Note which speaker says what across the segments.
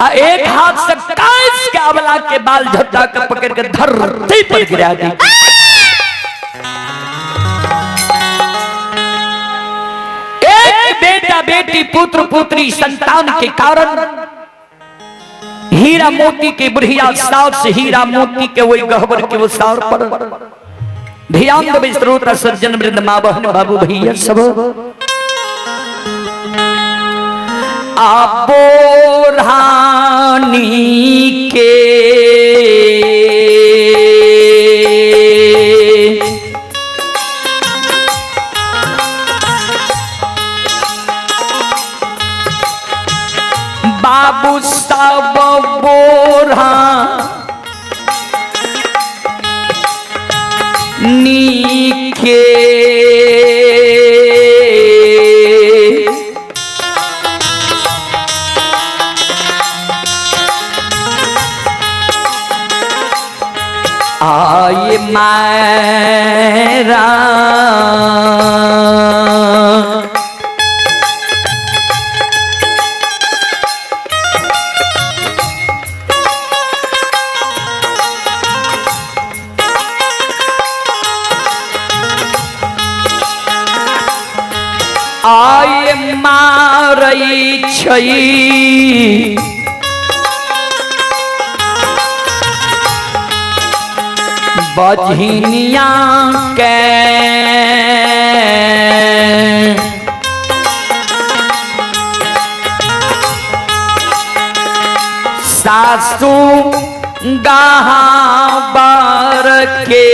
Speaker 1: एक हाथ से कांच के अबला के बाल झट्टा कर पकड़ के धरती पर गिरा दी। एक बेटा बेटी पुत्र पुत्री संतान के कारण हीरा मोती के बुढ़िया सास हीरा मोती के वही गहबर के वो सार पर ध्यान दे श्रोता सज्जन वृंद मां बहन बाबू भैया सब आपो रानी के बाबू सब बोरा नीके आए मेरा आए मारई छई बझनिया के सासू गहाबर के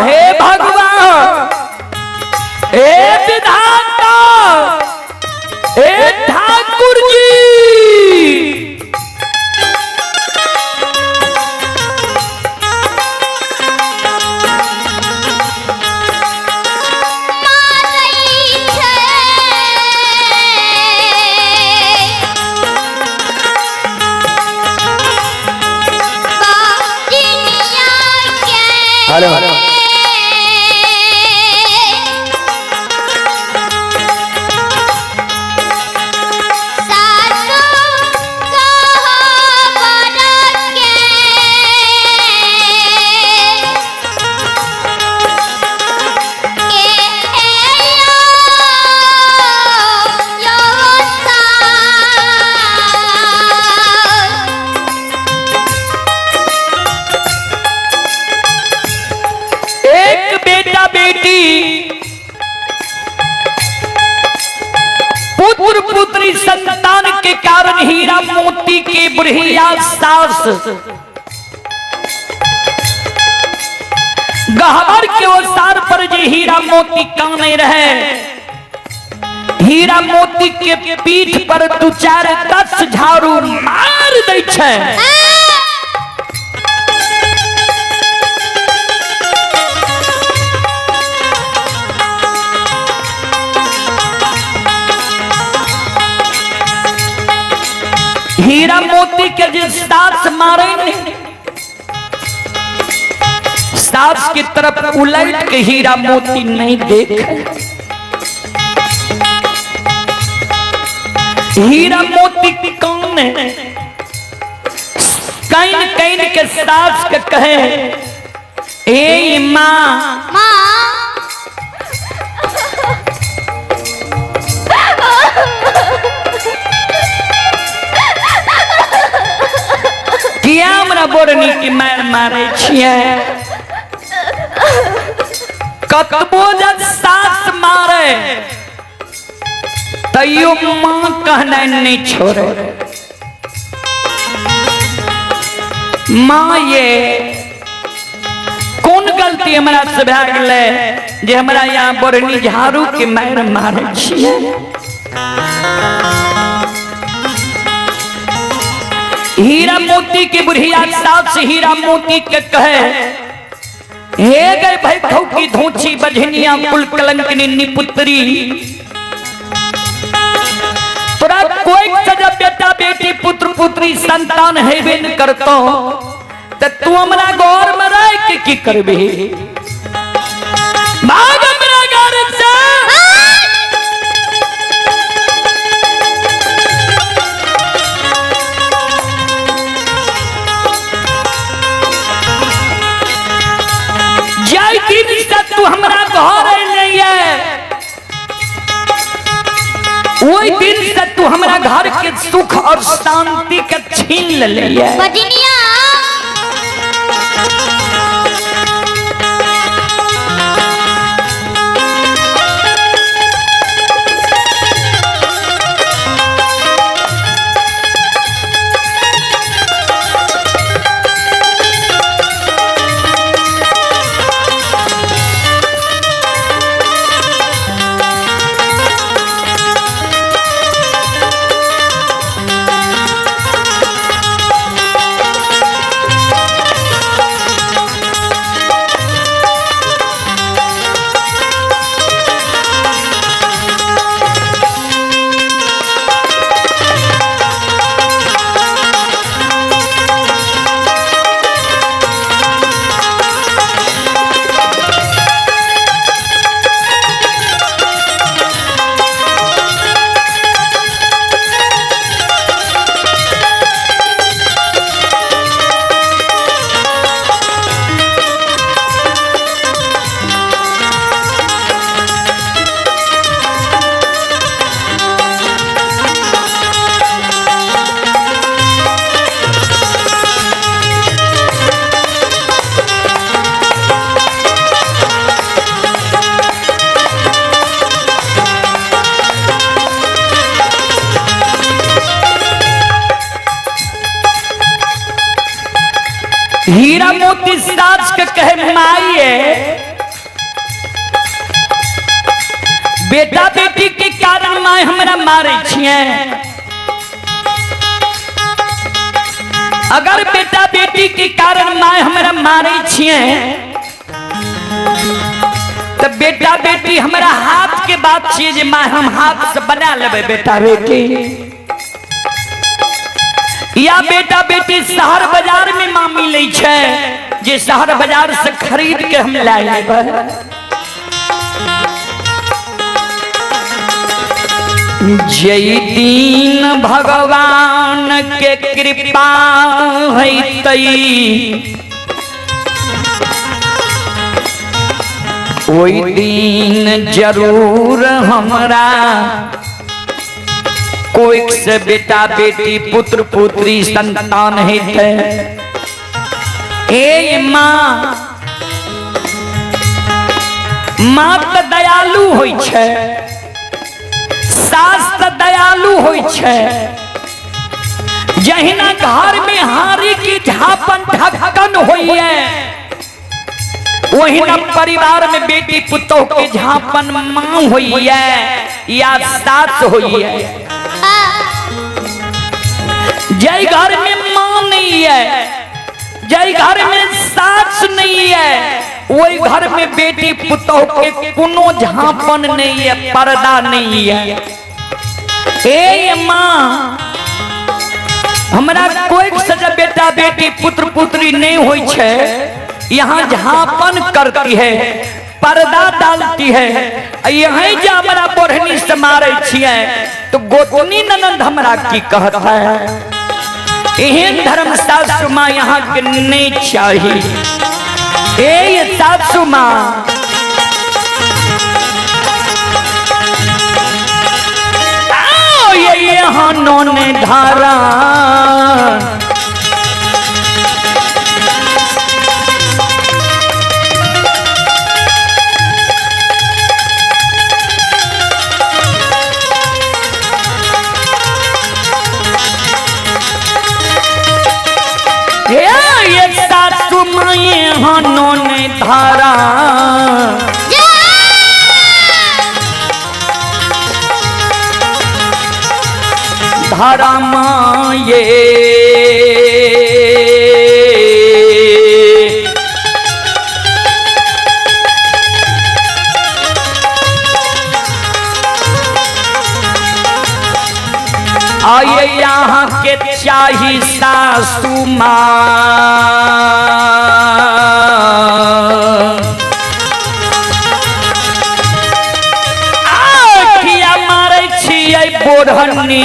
Speaker 1: हे भगवान हे विधाता हे ठाकुर जी हेलो हेलो पुत्र पुत्री संतान के कारण हीरा मोती की बुढ़िया सास गहबर के ओसार पर जे हीरा मोती काने रहे हीरा मोती के पीठ पर दू चार 10 झाड़ू मार दै छै। हीरा मोती के जो सास मारे सास की तरफ उलट के हीरा मोती नहीं देखे। हीरा मोती कौन है? कैन कैन के सास के कहे ए माँ किया हमरा बोरनी की मार मारे छिए। कतबो जब सास मारे तैयो माँ कहना नहीं छोड़े। माँ ये कौन गलती हमरा से भै गेलै जे हमरा यहाँ बोरनी झाड़ू के मार मारे छिए। हीरा मोती की बुढ़िया सास हीरा मोती के कहे हे गए भाई की धोची बझनिया कुल कलंकनी निपुत्री, तोरा कोई सजा बेटा बेटी पुत्र पुत्री संतान हेबे न करतो त तू हमरा घर में रह के की करबे? भाग हमरा घर से। जय दिन से तू हमरा घर अइले वही दिन से तू हमरा घर के सुख और शांति के छीन ले बजनिया। हीरा मोती सास के कहे माइए बेटा बेटी के कारण माय हमरा मारे छिए। अगर बेटा बेटी के कारण माय हमरा मारे छिए तो बेटा बेटी हमरा हाथ के बात छिए जे माय हम हाथ से बना लेबे बेटा बेटी, या बेटा बेटी शहर बाजार में माँ मिले छे जे शहर बाजार से खरीद के हम ला लेबे। जय दिन भगवान के कृपा हैतई ओई दिन जरूर हमरा कोई से बेटा बेटी पुत्र पुत्री संतान हेते। ए माँ माँ तो दयालु होई छे, सास तो दयालु होई छे। जहिना घर में हारी की झापन ढक्कन होई है वही न परिवार में बेटी पुतों के झापन माँ हुई है या सास हुई है। जय घर में माँ नहीं है, जय घर में सास नहीं है, वही घर में बेटी पुतों के कोनो झापन नहीं है, पर्दा नहीं है। ए माँ हमरा कोई सजा बेटा बेटी पुत्र पुत्री नहीं होई छे, यहाँ झापन करती है, पर्दा डालती है, यही जो हमारा बोढ़नी से मारे छिए तो गोतनी ननद हमरा की कहत है। एहन धर्म सासु माँ यहाँ के नहीं चाहिए। ए सासु माँ ये यहाँ नौने धारा ये सासु माँ यहाँ नौने धारा धारा माँ ये आये यहाँ के चाही सासु माँ आखिया मारे छियै बोढ़नी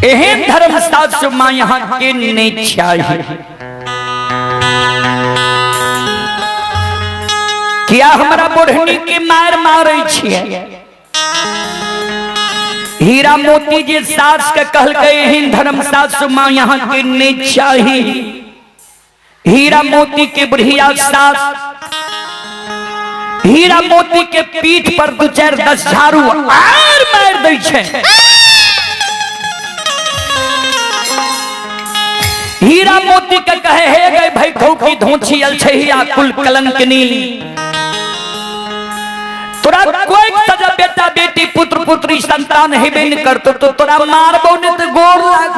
Speaker 1: एहन धर्म सासु माँ यहाँ के नहीं चाहिए। क्या हमारा बोढ़नी के मार मारे छिए? हीरा मोती जी सास के कहल गए एहन धर्म सासु माँ यहाँ के नहीं चाहिए। हीरा मोती के बुढ़िया सास हीरा मोती के पीठ पर 2-4-10 झाड़ू आर मार दै छे। हीरा मोती के कहे हे गए भाई धोखी धोछी अलछहिया कुल कलंकनी तोरा कोई सजा बेटा बेटी पुत्र पुत्री संतान हेबे न करतो तो तोरा मारबो न तो गोर लाग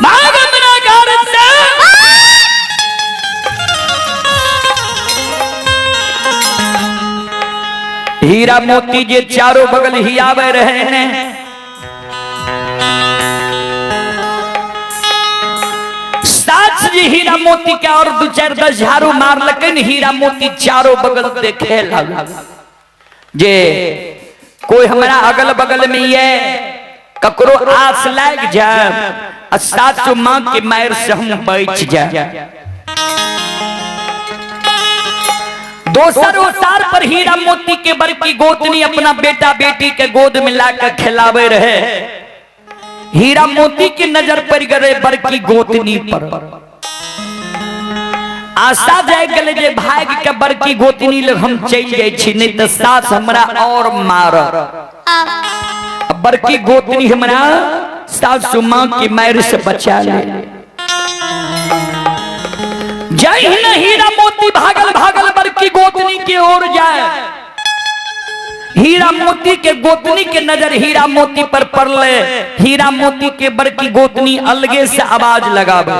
Speaker 1: मार मेरा घर से हीरा मोती जे चारों बगल हियावे रहे ने जी हीरा मोती के और 2-4-10 झाड़ू मार लेकिन हीरा मोती चारों बगल देखे लगा जे कोई हमारा अगल बगल में ये ककरो आस लग जाए सासु माँ के मार से हम बच जाए। दोसर ओसार पर हीरा मोती के बड़की गोतनी अपना बेटा बेटी के गोद में लाकर खिलावे रहे। हीरा मोती की नजर पड़ गए बड़की गोतनी पर। आशा जाए गले जे भाग के बड़की गोतनी लग हम चल जाए छी नहीं तो सास हमरा और मार। बड़की गोतनी हमरा सासु माँ की मार से बचा ले। जय ही न हीरा मोती भागल भागल बड़की गोतनी की ओर जाए। हीरा मोती के गोतनी के नजर हीरा मोती पर पड़ले। हीरा मोती के बड़की गोतनी अलगे से आवाज लगावे,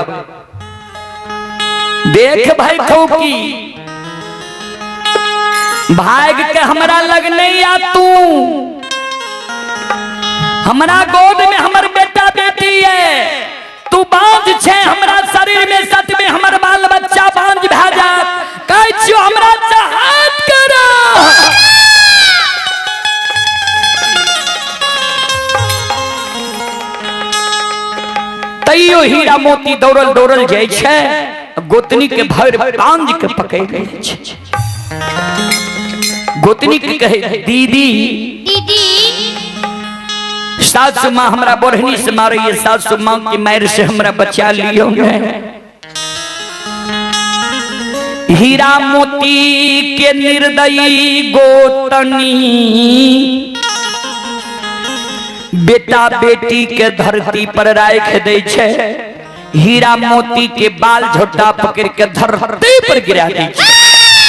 Speaker 1: देख भाई ठोकी भाग के हमरा लगने या तू, हमरा गोद में हमर बेटा बेटी है, तू बांझ छे हमरा शरीर में सच में हमर बाल बच्चा बांझ भा जा, कह छियो हमरा चाहत करा। तैयो हीरा मोती दौड़ल दौड़ल जाय छे, गोतनी के भर बांध के पकड़ ले छे। गोतनी के कहे दीदी
Speaker 2: दीदी
Speaker 1: सासु माँ हमरा बोरहनी से मारे, ये सासु माँ की मार से हमरा बचा लियो। हीरा मोती के निर्दयी गोतनी बेटा बेटी के धरती पर राख दे छे। हीरा मोती के बाल झोटा पकड़ के धरती पर गिरा दी छे।